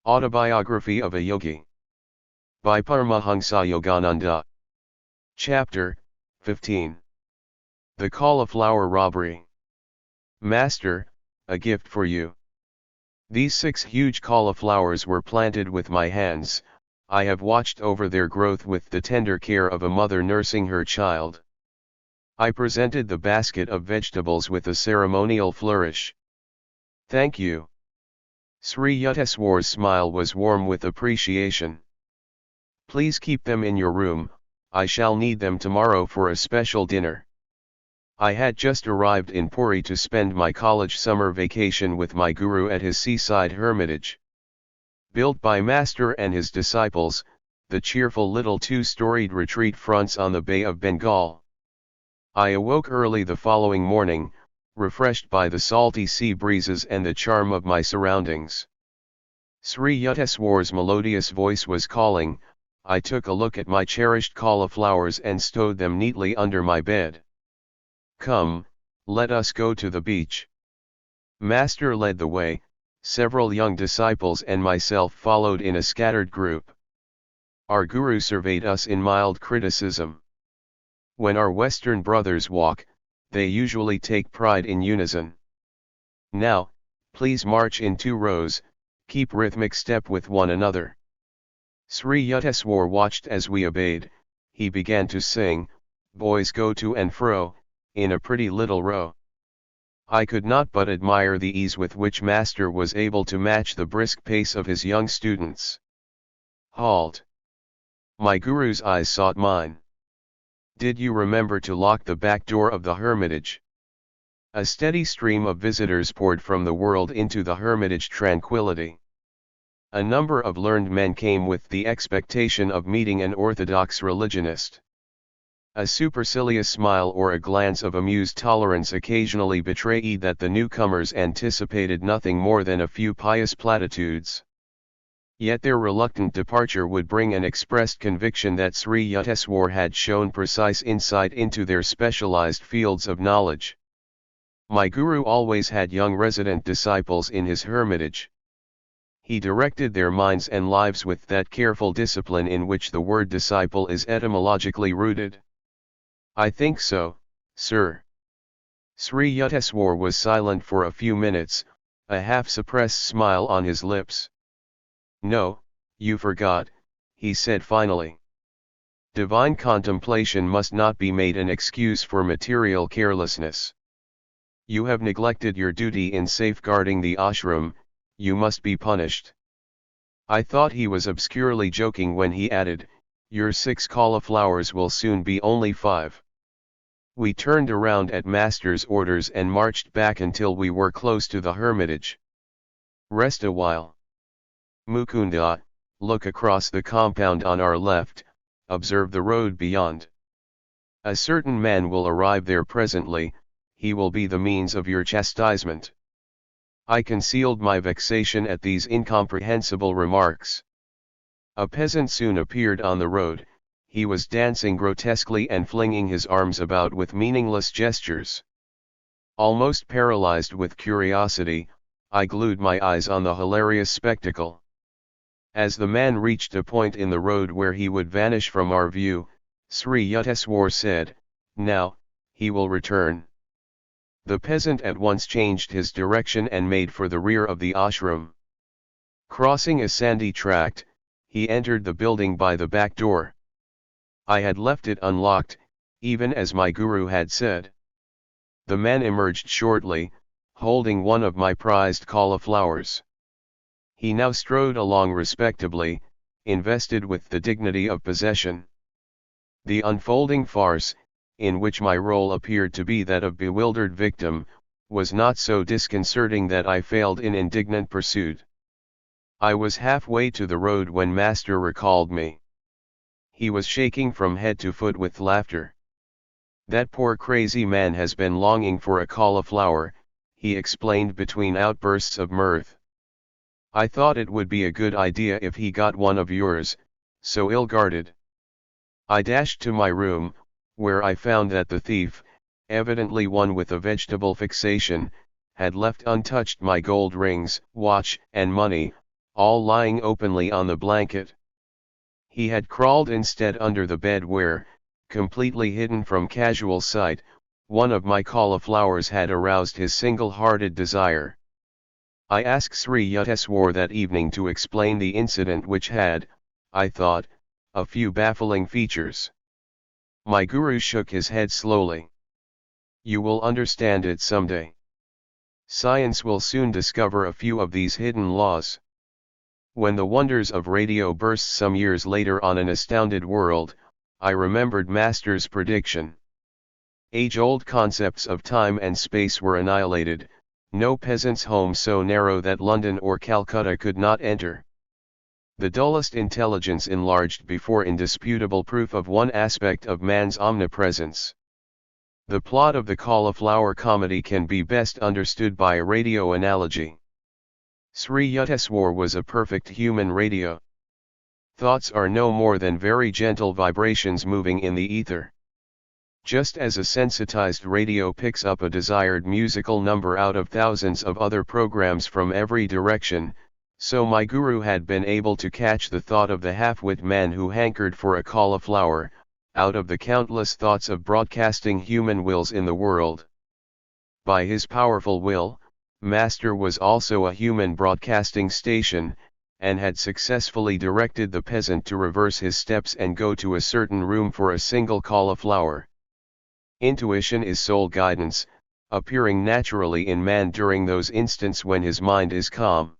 Autobiography of a Yogi. By Paramahansa Yogananda. Chapter 15. The Cauliflower Robbery. Master, a gift for you. These 6 huge cauliflowers were planted with my hands. I have watched over their growth with the tender care of a mother nursing her child. I presented the basket of vegetables with a ceremonial flourish. Thank you. Sri Yukteswar's smile was warm with appreciation. Please keep them in your room, I shall need them tomorrow for a special dinner. I had just arrived in Puri to spend my college summer vacation with my guru at his seaside hermitage. Built by Master and his disciples, the cheerful little 2-storied retreat fronts on the Bay of Bengal. I awoke early the following morning, refreshed by the salty sea breezes and the charm of my surroundings. Sri Yukteswar's melodious voice was calling. I took a look at my cherished cauliflowers and stowed them neatly under my bed. Come, let us go to the beach. Master led the way, several young disciples and myself followed in a scattered group. Our guru surveyed us in mild criticism. When our Western brothers walk, they usually take pride in unison. Now, please march in 2 rows, keep rhythmic step with one another. Sri Yukteswar watched as we obeyed. He began to sing, boys go to and fro, in a pretty little row. I could not but admire the ease with which Master was able to match the brisk pace of his young students. Halt! My guru's eyes sought mine. Did you remember to lock the back door of the hermitage? A steady stream of visitors poured from the world into the hermitage tranquility. A number of learned men came with the expectation of meeting an orthodox religionist. A supercilious smile or a glance of amused tolerance occasionally betrayed that the newcomers anticipated nothing more than a few pious platitudes. Yet their reluctant departure would bring an expressed conviction that Sri Yukteswar had shown precise insight into their specialized fields of knowledge. My guru always had young resident disciples in his hermitage. He directed their minds and lives with that careful discipline in which the word disciple is etymologically rooted. I think so, sir. Sri Yukteswar was silent for a few minutes, a half-suppressed smile on his lips. No, you forgot, he said finally. Divine contemplation must not be made an excuse for material carelessness. You have neglected your duty in safeguarding the ashram, you must be punished. I thought he was obscurely joking when he added, your 6 cauliflowers will soon be only 5. We turned around at Master's orders and marched back until we were close to the hermitage. Rest a while. Mukunda, look across the compound on our left, observe the road beyond. A certain man will arrive there presently, he will be the means of your chastisement. I concealed my vexation at these incomprehensible remarks. A peasant soon appeared on the road, he was dancing grotesquely and flinging his arms about with meaningless gestures. Almost paralyzed with curiosity, I glued my eyes on the hilarious spectacle. As the man reached a point in the road where he would vanish from our view, Sri Yukteswar said, now, he will return. The peasant at once changed his direction and made for the rear of the ashram. Crossing a sandy tract, he entered the building by the back door. I had left it unlocked, even as my guru had said. The man emerged shortly, holding one of my prized cauliflowers. He now strode along respectably, invested with the dignity of possession. The unfolding farce, in which my role appeared to be that of bewildered victim, was not so disconcerting that I failed in indignant pursuit. I was halfway to the road when Master recalled me. He was shaking from head to foot with laughter. That poor crazy man has been longing for a cauliflower, he explained between outbursts of mirth. I thought it would be a good idea if he got one of yours, so ill-guarded. I dashed to my room, where I found that the thief, evidently one with a vegetable fixation, had left untouched my gold rings, watch, and money, all lying openly on the blanket. He had crawled instead under the bed where, completely hidden from casual sight, one of my cauliflowers had aroused his single-hearted desire. I asked Sri Yukteswar that evening to explain the incident which had, I thought, a few baffling features. My guru shook his head slowly. You will understand it someday. Science will soon discover a few of these hidden laws. When the wonders of radio burst some years later on an astounded world, I remembered Master's prediction. Age-old concepts of time and space were annihilated, no peasant's home so narrow that London or Calcutta could not enter. The dullest intelligence enlarged before indisputable proof of one aspect of man's omnipresence. The plot of the cauliflower comedy can be best understood by a radio analogy. Sri Yukteswar was a perfect human radio. Thoughts are no more than very gentle vibrations moving in the ether. Just as a sensitized radio picks up a desired musical number out of thousands of other programs from every direction, so my guru had been able to catch the thought of the half-wit man who hankered for a cauliflower, out of the countless thoughts of broadcasting human wills in the world. By his powerful will, Master was also a human broadcasting station, and had successfully directed the peasant to reverse his steps and go to a certain room for a single cauliflower. Intuition is soul guidance, appearing naturally in man during those instants when his mind is calm.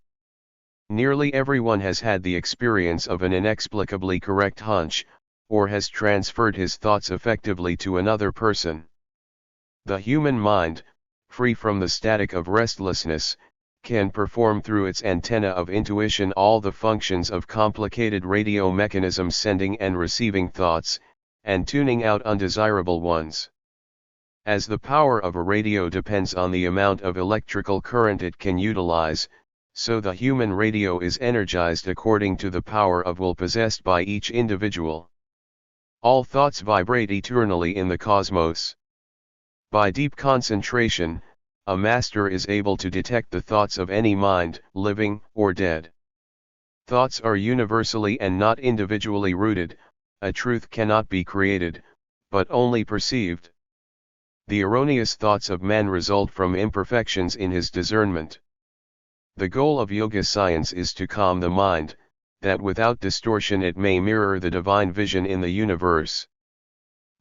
Nearly everyone has had the experience of an inexplicably correct hunch, or has transferred his thoughts effectively to another person. The human mind, free from the static of restlessness, can perform through its antenna of intuition all the functions of complicated radio mechanisms, sending and receiving thoughts, and tuning out undesirable ones. As the power of a radio depends on the amount of electrical current it can utilize, so the human radio is energized according to the power of will possessed by each individual. All thoughts vibrate eternally in the cosmos. By deep concentration, a master is able to detect the thoughts of any mind, living or dead. Thoughts are universally and not individually rooted. A truth cannot be created, but only perceived. The erroneous thoughts of man result from imperfections in his discernment. The goal of yoga science is to calm the mind, that without distortion it may mirror the divine vision in the universe.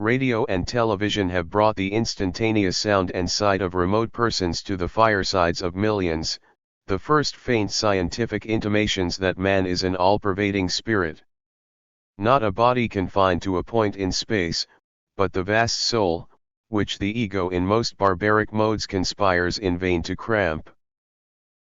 Radio and television have brought the instantaneous sound and sight of remote persons to the firesides of millions, the first faint scientific intimations that man is an all-pervading spirit. Not a body confined to a point in space, but the vast soul, which the ego in most barbaric modes conspires in vain to cramp.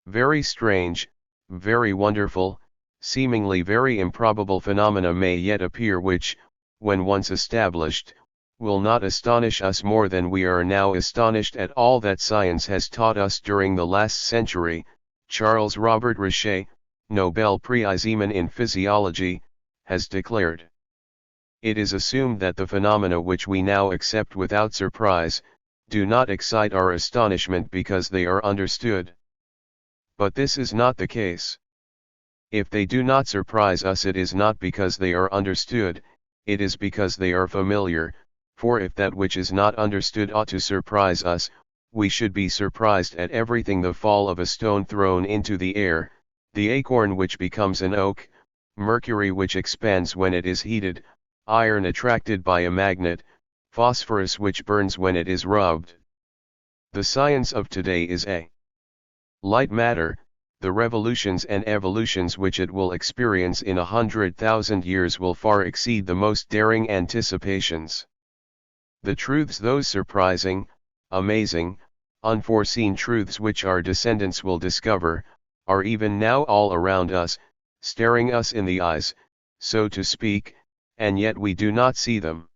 Very strange, very wonderful, seemingly very improbable phenomena may yet appear which, when once established, will not astonish us more than we are now astonished at all that science has taught us during the last century. Charles Robert Richet, Nobel Prizeman in Physiology, has declared. It is assumed that the phenomena which we now accept without surprise, do not excite our astonishment because they are understood. But this is not the case. If they do not surprise us, it is not because they are understood, it is because they are familiar, for if that which is not understood ought to surprise us, we should be surprised at everything: the fall of a stone thrown into the air, the acorn which becomes an oak, mercury which expands when it is heated, iron attracted by a magnet, phosphorus which burns when it is rubbed. The science of today is a light matter. The revolutions and evolutions which it will experience in 100,000 years will far exceed the most daring anticipations. The truths, those surprising, amazing, unforeseen truths which our descendants will discover, are even now all around us, staring us in the eyes, so to speak, and yet we do not see them.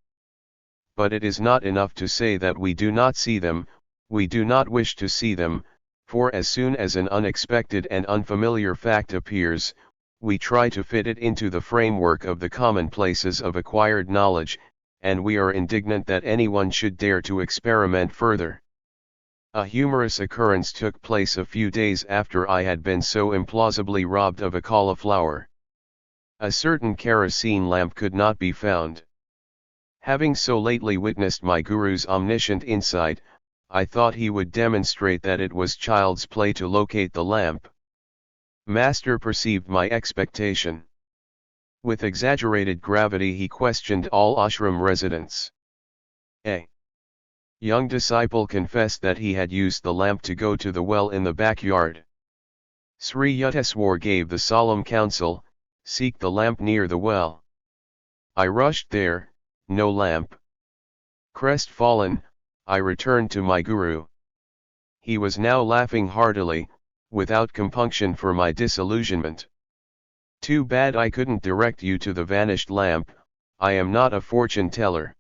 But it is not enough to say that we do not see them, we do not wish to see them, for as soon as an unexpected and unfamiliar fact appears, we try to fit it into the framework of the commonplaces of acquired knowledge, and we are indignant that anyone should dare to experiment further. A humorous occurrence took place a few days after I had been so implausibly robbed of a cauliflower. A certain kerosene lamp could not be found. Having so lately witnessed my guru's omniscient insight, I thought he would demonstrate that it was child's play to locate the lamp. Master perceived my expectation. With exaggerated gravity he questioned all ashram residents. A young disciple confessed that he had used the lamp to go to the well in the backyard. Sri Yukteswar gave the solemn counsel, "Seek the lamp near the well." I rushed there, no lamp. Crestfallen, I returned to my guru. He was now laughing heartily, without compunction for my disillusionment. "Too bad I couldn't direct you to the vanished lamp, I am not a fortune teller."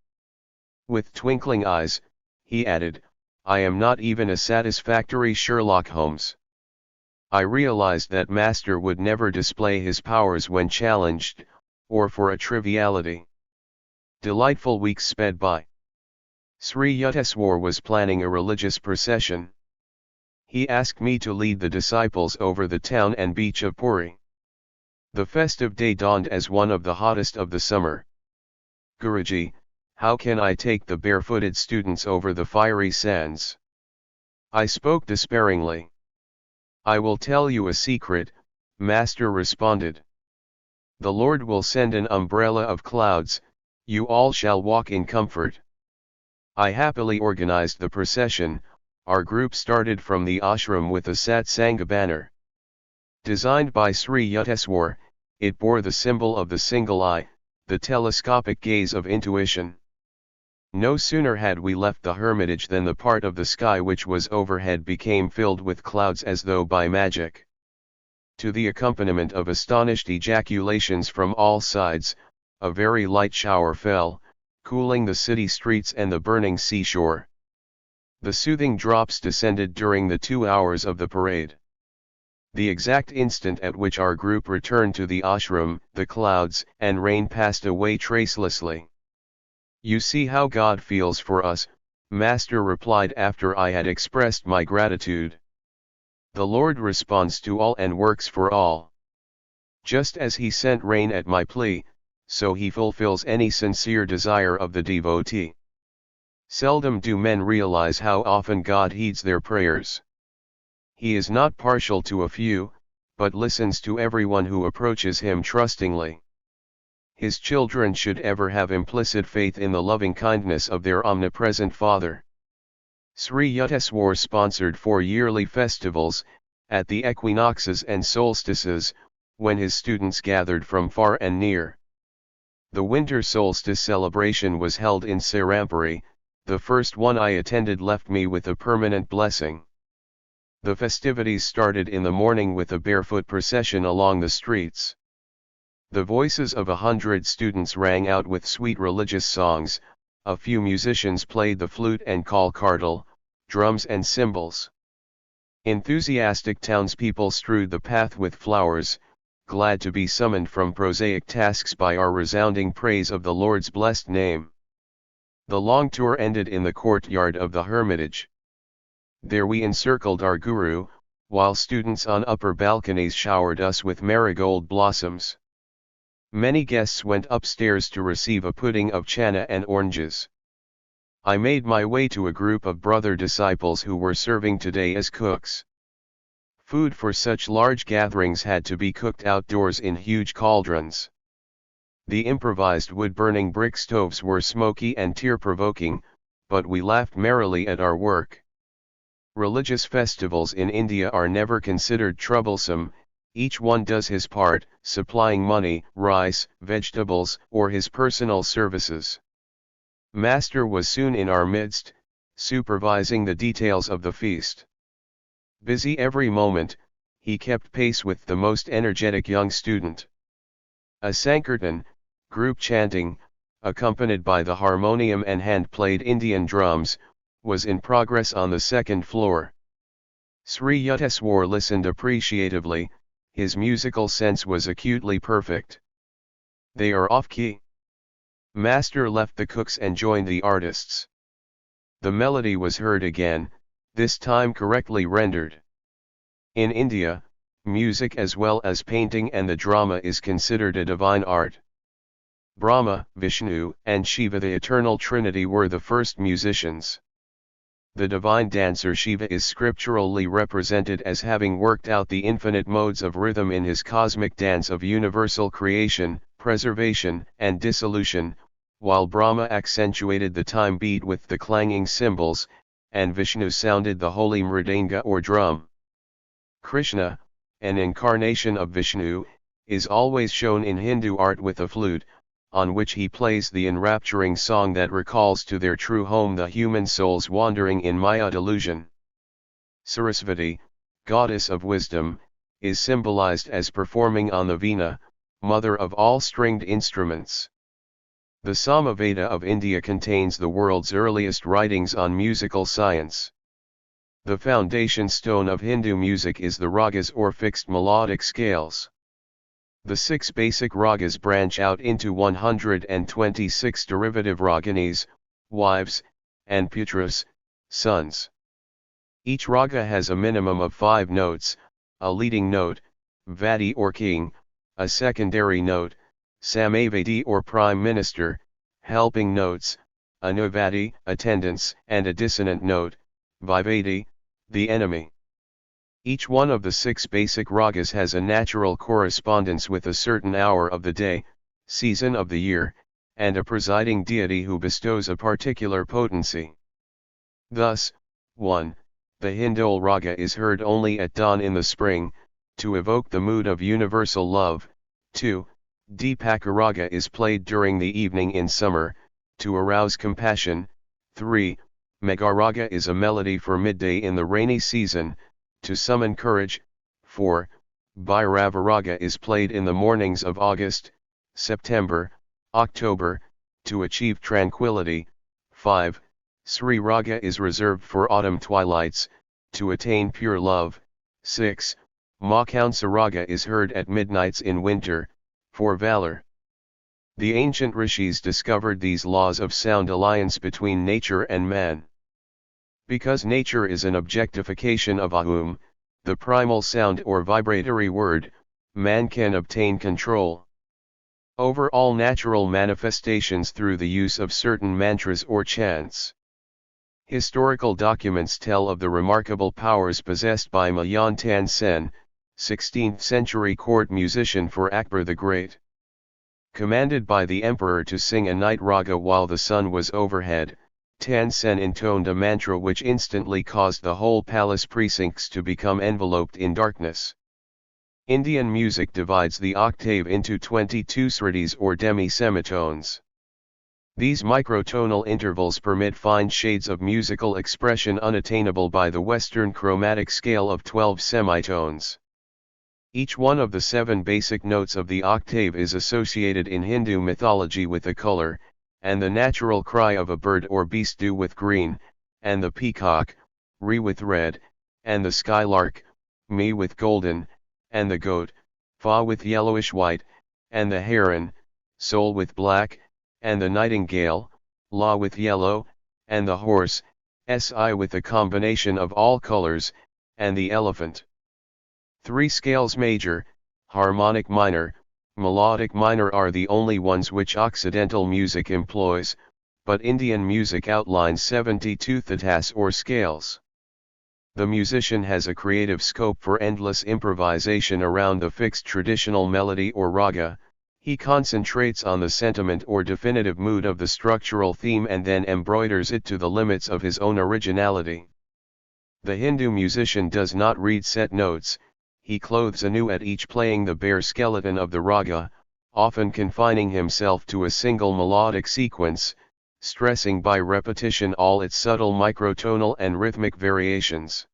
With twinkling eyes, he added, "I am not even a satisfactory Sherlock Holmes." I realized that Master would never display his powers when challenged, or for a triviality. Delightful weeks sped by. Sri Yukteswar was planning a religious procession. He asked me to lead the disciples over the town and beach of Puri. The festive day dawned as one of the hottest of the summer. "Guruji, how can I take the barefooted students over the fiery sands?" I spoke despairingly. "I will tell you a secret," Master responded. "The Lord will send an umbrella of clouds, you all shall walk in comfort." I happily organized the procession. Our group started from the ashram with a satsanga banner. Designed by Sri Yukteswar, it bore the symbol of the single eye, the telescopic gaze of intuition. No sooner had we left the hermitage than the part of the sky which was overhead became filled with clouds as though by magic. To the accompaniment of astonished ejaculations from all sides, a very light shower fell, cooling the city streets and the burning seashore. The soothing drops descended during the 2 hours of the parade. The exact instant at which our group returned to the ashram, the clouds and rain passed away tracelessly. "You see how God feels for us," Master replied after I had expressed my gratitude. "The Lord responds to all and works for all. Just as he sent rain at my plea, so he fulfills any sincere desire of the devotee." Seldom do men realize how often God heeds their prayers. He is not partial to a few, but listens to everyone who approaches him trustingly. His children should ever have implicit faith in the loving kindness of their omnipresent Father. Sri Yukteswar sponsored 4 yearly festivals, at the equinoxes and solstices, when his students gathered from far and near. The winter solstice celebration was held in Serampuri. The first one I attended left me with a permanent blessing. The festivities started in the morning with a barefoot procession along the streets. The voices of 100 students rang out with sweet religious songs, a few musicians played the flute and call-cardle, drums and cymbals. Enthusiastic townspeople strewed the path with flowers, glad to be summoned from prosaic tasks by our resounding praise of the Lord's blessed name. The long tour ended in the courtyard of the hermitage. There we encircled our guru, while students on upper balconies showered us with marigold blossoms. Many guests went upstairs to receive a pudding of chana and oranges. I made my way to a group of brother disciples who were serving today as cooks. Food for such large gatherings had to be cooked outdoors in huge cauldrons. The improvised wood-burning brick stoves were smoky and tear-provoking, but we laughed merrily at our work. Religious festivals in India are never considered troublesome. Each one does his part, supplying money, rice, vegetables, or his personal services. Master was soon in our midst, supervising the details of the feast. Busy every moment, he kept pace with the most energetic young student. A Sankirtan, group chanting, accompanied by the harmonium and hand-played Indian drums, was in progress on the second floor. Sri Yukteswar listened appreciatively. His musical sense was acutely perfect. "They are off-key." Master left the cooks and joined the artists. The melody was heard again, this time correctly rendered. In India, music as well as painting and the drama is considered a divine art. Brahma, Vishnu, and Shiva, the eternal trinity, were the first musicians. The divine dancer Shiva is scripturally represented as having worked out the infinite modes of rhythm in his cosmic dance of universal creation, preservation, and dissolution, while Brahma accentuated the time beat with the clanging cymbals, and Vishnu sounded the holy mridanga or drum. Krishna, an incarnation of Vishnu, is always shown in Hindu art with a flute, on which he plays the enrapturing song that recalls to their true home the human souls wandering in Maya delusion. Sarasvati, goddess of wisdom, is symbolized as performing on the veena, mother of all stringed instruments. The Samaveda of India contains the world's earliest writings on musical science. The foundation stone of Hindu music is the ragas or fixed melodic scales. The 6 basic ragas branch out into 126 derivative raginis, wives, and putras, sons. Each raga has a minimum of 5 notes, a leading note, vadi or king, a secondary note, samavadi or prime minister, helping notes, anuvadi, attendants, and a dissonant note, vivadi, the enemy. Each one of the 6 basic ragas has a natural correspondence with a certain hour of the day, season of the year, and a presiding deity who bestows a particular potency. Thus, 1. The Hindol raga is heard only at dawn in the spring, to evoke the mood of universal love. 2. Deepaka raga is played during the evening in summer, to arouse compassion. 3. Megaraga is a melody for midday in the rainy season, to summon courage. 4. Bhairavaraga is played in the mornings of August, September, October, to achieve tranquility. 5. Sri Raga is reserved for autumn twilights, to attain pure love. 6. Makhansa Raga is heard at midnights in winter, for valor. The ancient rishis discovered these laws of sound alliance between nature and man. Because nature is an objectification of Ahum, the primal sound or vibratory word, man can obtain control over all natural manifestations through the use of certain mantras or chants. Historical documents tell of the remarkable powers possessed by Mayan Tan Sen, 16th century court musician for Akbar the Great. Commanded by the emperor to sing a night raga while the sun was overhead, Tan Sen intoned a mantra which instantly caused the whole palace precincts to become enveloped in darkness. Indian music divides the octave into 22 sritis or demi-semitones. These microtonal intervals permit fine shades of musical expression unattainable by the Western chromatic scale of 12 semitones. Each one of the 7 basic notes of the octave is associated in Hindu mythology with a color, and the natural cry of a bird or beast do with green, and the peacock, re with red, and the skylark, me with golden, and the goat, fa with yellowish white, and the heron, sol with black, and the nightingale, la with yellow, and the horse, si with a combination of all colors, and the elephant. 3 scales major, harmonic minor, melodic minor are the only ones which Occidental music employs, but Indian music outlines 72 thatas or scales. The musician has a creative scope for endless improvisation around the fixed traditional melody or raga. He concentrates on the sentiment or definitive mood of the structural theme and then embroiders it to the limits of his own originality. The Hindu musician does not read set notes, he clothes anew at each playing the bare skeleton of the raga, often confining himself to a single melodic sequence, stressing by repetition all its subtle microtonal and rhythmic variations.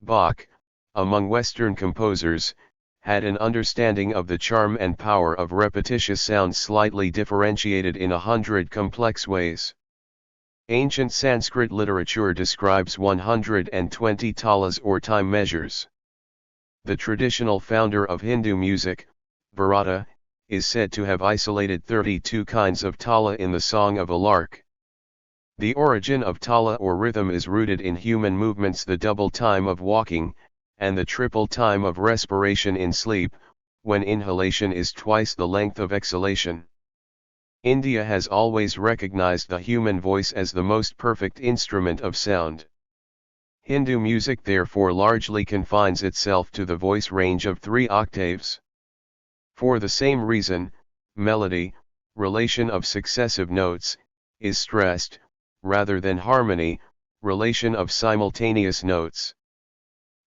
Bach, among Western composers, had an understanding of the charm and power of repetitious sounds slightly differentiated in 100 complex ways. Ancient Sanskrit literature describes 120 talas or time measures. The traditional founder of Hindu music, Bharata, is said to have isolated 32 kinds of tala in the Song of a Lark. The origin of tala or rhythm is rooted in human movements, the double time of walking, and the triple time of respiration in sleep, when inhalation is twice the length of exhalation. India has always recognized the human voice as the most perfect instrument of sound. Hindu music therefore largely confines itself to the voice range of 3 octaves. For the same reason, melody, relation of successive notes, is stressed, rather than harmony, relation of simultaneous notes.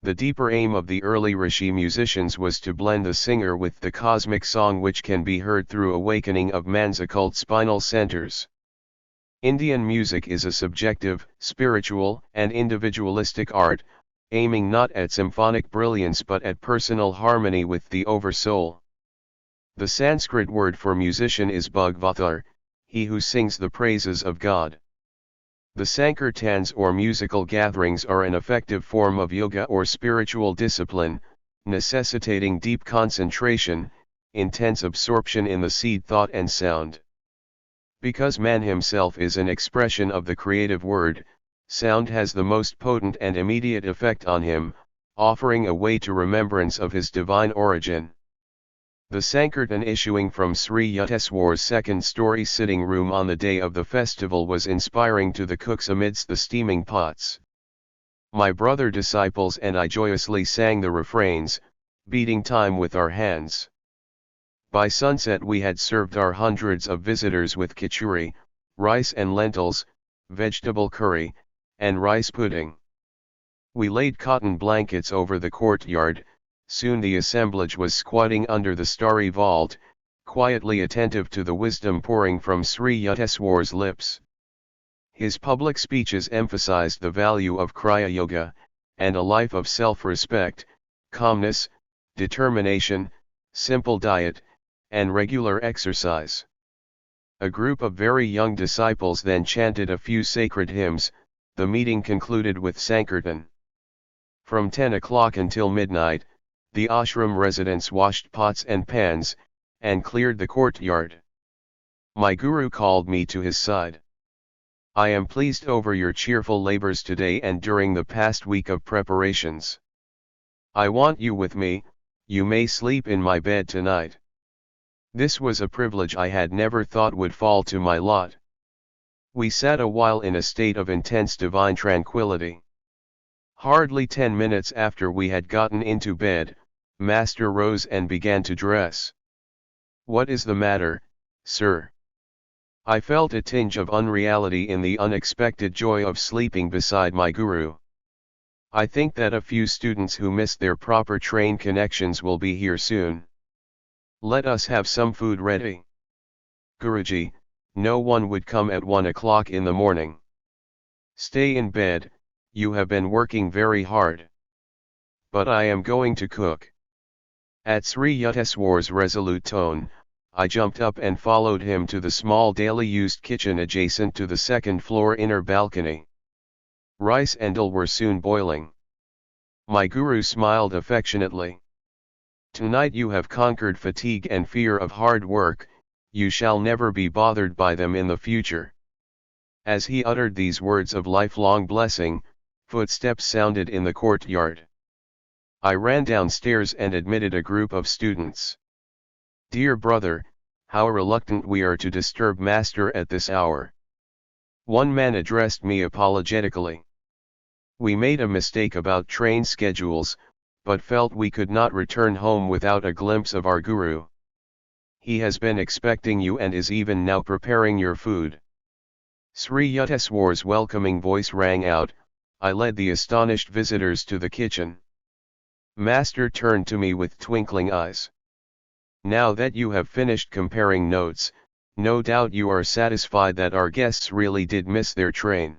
The deeper aim of the early Rishi musicians was to blend the singer with the cosmic song which can be heard through awakening of man's occult spinal centers. Indian music is a subjective, spiritual, and individualistic art, aiming not at symphonic brilliance but at personal harmony with the oversoul. The Sanskrit word for musician is bhagavatar, he who sings the praises of God. The Sankirtans or musical gatherings are an effective form of yoga or spiritual discipline, necessitating deep concentration, intense absorption in the seed thought and sound. Because man himself is an expression of the creative word, sound has the most potent and immediate effect on him, offering a way to remembrance of his divine origin. The Sankirtan issuing from Sri Yukteswar's second-story sitting room on the day of the festival was inspiring to the cooks amidst the steaming pots. My brother disciples and I joyously sang the refrains, beating time with our hands. By sunset we had served our hundreds of visitors with khichuri, rice and lentils, vegetable curry, and rice pudding. We laid cotton blankets over the courtyard. Soon the assemblage was squatting under the starry vault, quietly attentive to the wisdom pouring from Sri Yukteswar's lips. His public speeches emphasized the value of Kriya Yoga, and a life of self-respect, calmness, determination, simple diet, and regular exercise. A group of very young disciples then chanted a few sacred hymns. The meeting concluded with Sankirtan. From 10 o'clock until midnight, the ashram residents washed pots and pans, and cleared the courtyard. My guru called me to his side. I am pleased over your cheerful labors today and during the past week of preparations. I want you with me, you may sleep in my bed tonight. This was a privilege I had never thought would fall to my lot. We sat a while in a state of intense divine tranquility. Hardly 10 minutes after we had gotten into bed, Master rose and began to dress. What is the matter, sir? I felt a tinge of unreality in the unexpected joy of sleeping beside my guru. I think that a few students who missed their proper train connections will be here soon. Let us have some food ready. Guruji, no one would come at 1 o'clock in the morning. Stay in bed, you have been working very hard. But I am going to cook. At Sri Yukteswar's resolute tone, I jumped up and followed him to the small daily used kitchen adjacent to the second-floor inner balcony. Rice and dal were soon boiling. My guru smiled affectionately. Tonight you have conquered fatigue and fear of hard work, you shall never be bothered by them in the future. As he uttered these words of lifelong blessing, footsteps sounded in the courtyard. I ran downstairs and admitted a group of students. Dear brother, how reluctant we are to disturb Master at this hour. One man addressed me apologetically. We made a mistake about train schedules, but felt we could not return home without a glimpse of our guru. He has been expecting you and is even now preparing your food. Sri Yukteswar's welcoming voice rang out. I led the astonished visitors to the kitchen. Master turned to me with twinkling eyes. Now that you have finished comparing notes, no doubt you are satisfied that our guests really did miss their train.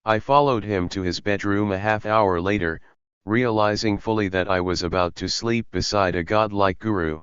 I followed him to his bedroom a half-hour later, realizing fully that I was about to sleep beside a godlike guru.